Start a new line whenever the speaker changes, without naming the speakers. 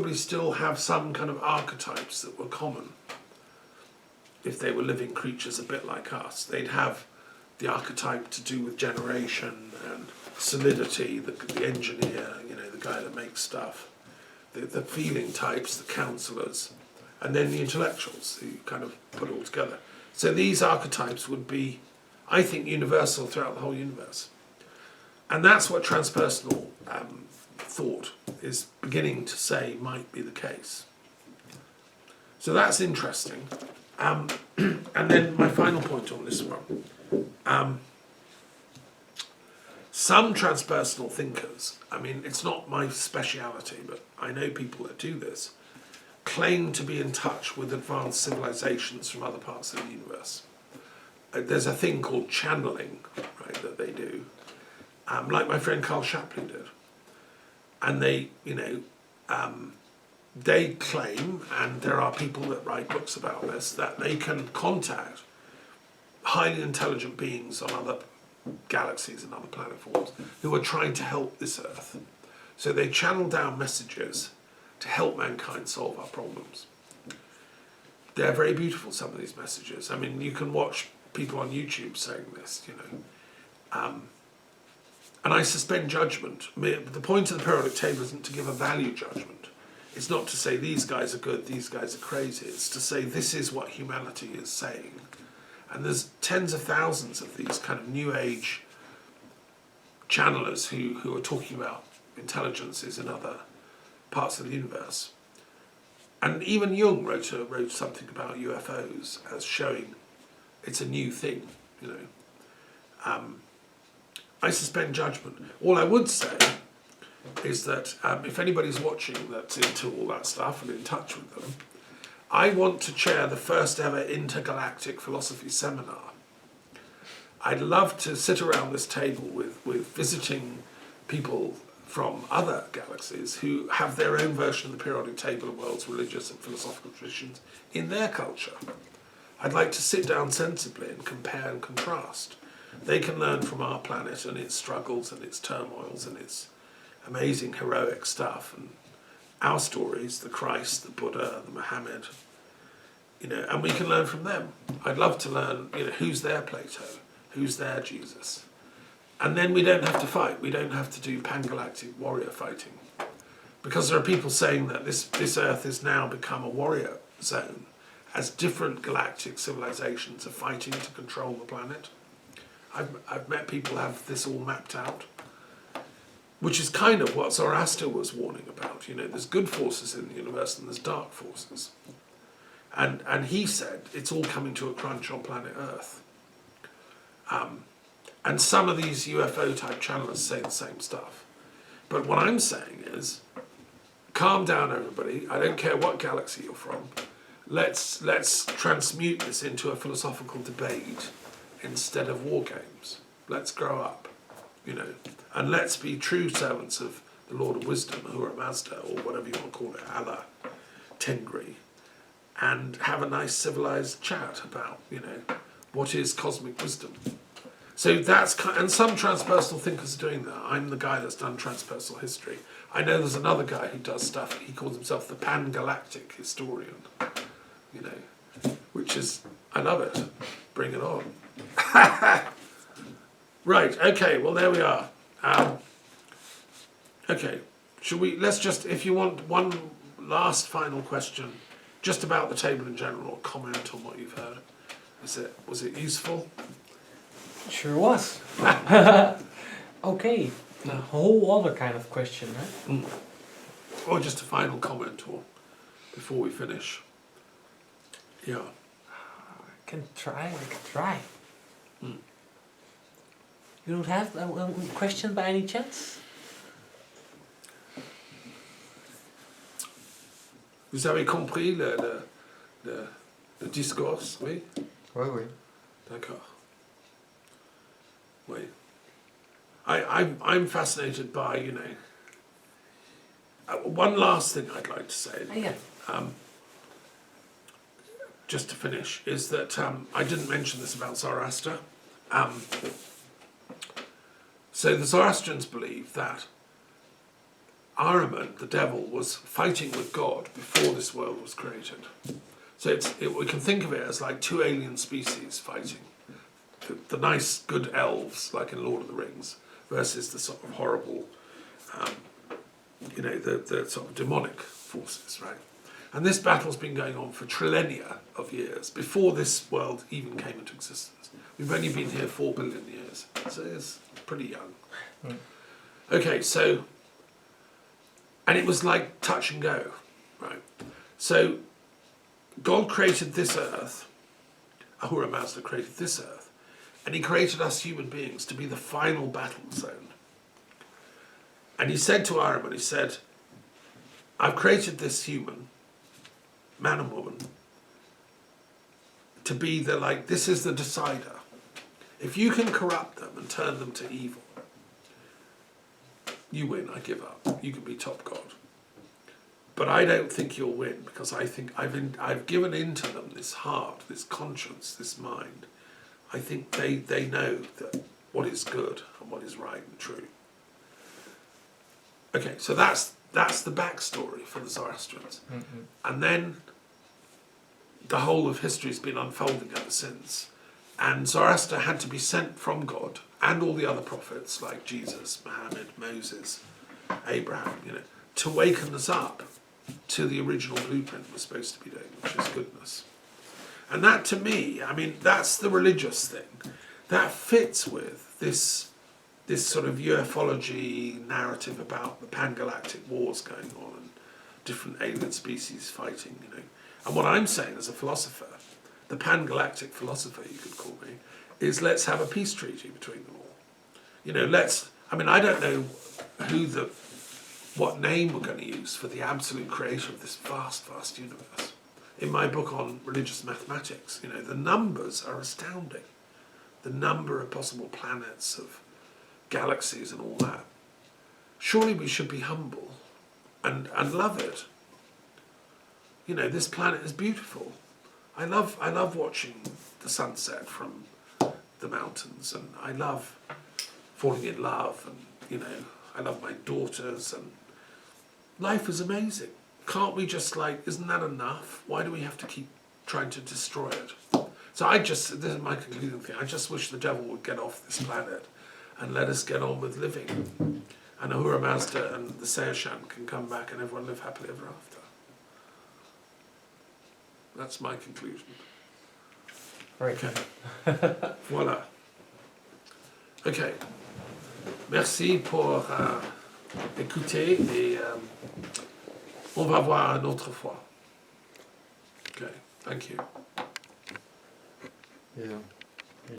probably still have some kind of archetypes that were common. If they were living creatures a bit like us, they'd have the archetype to do with generation and solidity, the engineer, the guy that makes stuff, the feeling types, the counselors, and then the intellectuals who kind of put it all together. So these archetypes would be, I think, universal throughout the whole universe. And that's what transpersonal thought is beginning to say might be the case. So that's interesting. And then my final point on this one. Some transpersonal thinkers, I mean, it's not my speciality, but I know people that do this, claim to be in touch with advanced civilizations from other parts of the universe. There's a thing called channeling, right, that they do, like my friend Carl Shapley did. And they, they claim, and there are people that write books about this, that they can contact highly intelligent beings on other galaxies and other planet forms who are trying to help this Earth. So they channel down messages to help mankind solve our problems. They're very beautiful, some of these messages. I mean, you can watch people on YouTube saying this, and I suspend judgment. The point of the periodic table isn't to give a value judgment. It's not to say these guys are good, these guys are crazy. It's to say this is what humanity is saying. And there's tens of thousands of these kind of new age channelers who are talking about intelligences in other parts of the universe. And even Jung wrote something about UFOs as showing it's a new thing, I suspend judgment. All I would say is that if anybody's watching that's into all that stuff and in touch with them, I want to chair the first ever intergalactic philosophy seminar. I'd love to sit around this table with visiting people from other galaxies who have their own version of the periodic table of world's religious and philosophical traditions in their culture. I'd like to sit down sensibly and compare and contrast. They can learn from our planet and its struggles and its turmoils and its amazing heroic stuff, and our stories, the Christ, the Buddha, the Muhammad, and we can learn from them. I'd love to learn, who's their Plato, who's their Jesus. And then we don't have to fight. We don't have to do pan-galactic warrior fighting. Because there are people saying that this Earth has now become a warrior zone as different galactic civilizations are fighting to control the planet. I've met people who have this all mapped out, which is kind of what Zoroaster was warning about. There's good forces in the universe and there's dark forces. And he said it's all coming to a crunch on planet Earth. And some of these UFO type channelers say the same stuff. But what I'm saying is, calm down everybody. I don't care what galaxy you're from. Let's transmute this into a philosophical debate instead of war games. Let's grow up, and let's be true servants of the Lord of Wisdom, Ahura Mazda, or whatever you want to call it, Allah, Tengri, and have a nice civilized chat about, what is cosmic wisdom. So and some transpersonal thinkers are doing that. I'm the guy that's done transpersonal history. I know there's another guy who does stuff. He calls himself the pan-galactic historian, which is, I love it. Bring it on. Right, okay, well there we are. Okay, let's just, if you want one last final question, just about the table in general, or comment on what you've heard. Was it useful?
Sure was. Okay, a whole other kind of question, right?
Or just a final comment, or before we finish. Yeah.
I can try. You don't have a question by any chance?
Vous avez compris le discours, oui?
Oui.
D'accord. Oui. I'm fascinated by, one last thing I'd like to say.
Yeah.
Just to finish, is that I didn't mention this about Zoroaster. So the Zoroastrians believe that Ahriman, the devil, was fighting with God before this world was created. So we can think of it as like two alien species fighting. The nice, good elves, like in Lord of the Rings, versus the sort of horrible, the sort of demonic forces, right? And this battle's been going on for trillions of years, before this world even came into existence. We've only been here 4 billion years, so it's pretty young. Mm. Okay, so, and it was like touch and go, right? So, God created this earth, Ahura Mazda created this earth, and he created us human beings to be the final battle zone. And he said to Ahriman, he said, I've created this human, man and woman, to be this is the decider. If you can corrupt them and turn them to evil, you win, I give up. You can be top god. But I don't think you'll win, because I think I've given into them this heart, this conscience, this mind. I think they know that what is good and what is right and true. Okay, so that's the backstory for the Zoroastrians. Mm-hmm. And then the whole of history has been unfolding ever since. And Zoroaster had to be sent from God and all the other prophets like Jesus, Muhammad, Moses, Abraham, to waken us up to the original blueprint we're supposed to be doing, which is goodness. And that, to me, that's the religious thing. That fits with this sort of ufology narrative about the pan-galactic wars going on and different alien species fighting, And what I'm saying as a philosopher, the pan-galactic philosopher, you could call me, is let's have a peace treaty between them all. I don't know what name we're going to use for the absolute creation of this vast, vast universe. In my book on religious mathematics, the numbers are astounding. The number of possible planets, of galaxies and all that. Surely we should be humble and love it. This planet is beautiful. I love watching the sunset from the mountains, and I love falling in love, and I love my daughters, and life is amazing. Can't we just isn't that enough? Why do we have to keep trying to destroy it? So this is my concluding thing, I just wish the devil would get off this planet and let us get on with living. And Ahura Mazda and the Seishan can come back and everyone live happily ever after. That's my conclusion.
Right.
Okay. Voilà. Okay. Merci pour écouter et on va voir une autre fois. Okay. Thank you.
Yeah.